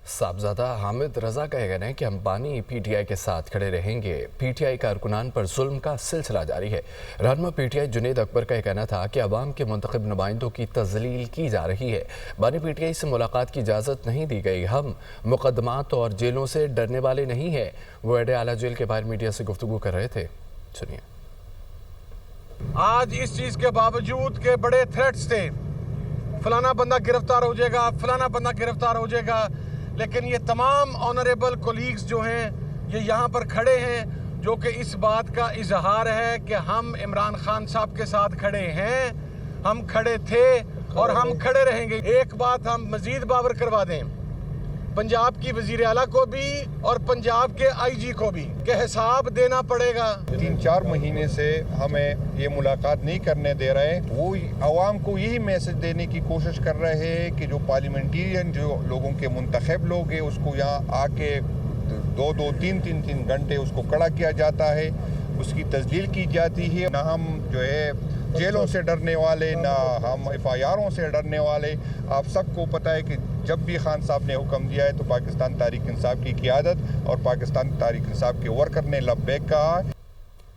साहबजादा हामिद रजा का कहना है कि अंबानी पीटीआई के साथ खड़े रहेंगे। पीटीआई कारकुनान पर जुल्म का सिलसिला जारी है। रहनुमा पीटीआई जुनेद अकबर का कहना था कि अवाम के मुंतखब नुमाइंदों की तजलील की जा रही है। बानी पीटीआई से मुलाकात की इजाज़त नहीं दी गई। हम मुकदमात और जेलों से डरने वाले नहीं हैं। वो एडे आला जेल के बाहर मीडिया से गुफ्तगू कर रहे थे। सुनिए। आज इस चीज़ के बावजूद के बड़े थ्रेट्स थे, फलाना बंदा गिरफ्तार हो जाएगा, फलाना बंदा गिरफ्तार हो जाएगा, लेकिन ये तमाम ऑनरेबल कोलीग्स जो हैं ये यहाँ पर खड़े हैं, जो कि इस बात का इजहार है कि हम इमरान खान साहब के साथ खड़े हैं, हम खड़े थे और हम खड़े रहेंगे। एक बात हम मजीद बावर करवा दें पंजाब की वजीर आला को भी और पंजाब के आईजी को भी कि हिसाब देना पड़ेगा। 3-4 महीने से हमें ये मुलाकात नहीं करने दे रहे। वो आवाम को यही मैसेज देने की कोशिश कर रहे हैं कि जो पार्लियामेंटेरियन जो लोगों के मुंतखब लोग हैं उसको यहाँ आके 2-2, 3-3 घंटे उसको खड़ा किया जाता है, उसकी तजलील की जाती है। ना हम जो है जेलों से डरने वाले, ना हम FIRों से डरने वाले। आप सबको पता है कि जब भी खान साहब ने हुक्म दिया है तो पाकिस्तान तहरीक इंसाफ की क़ियादत और पाकिस्तान तहरीक इंसाफ के वर्कर ने लब्बैक कहा।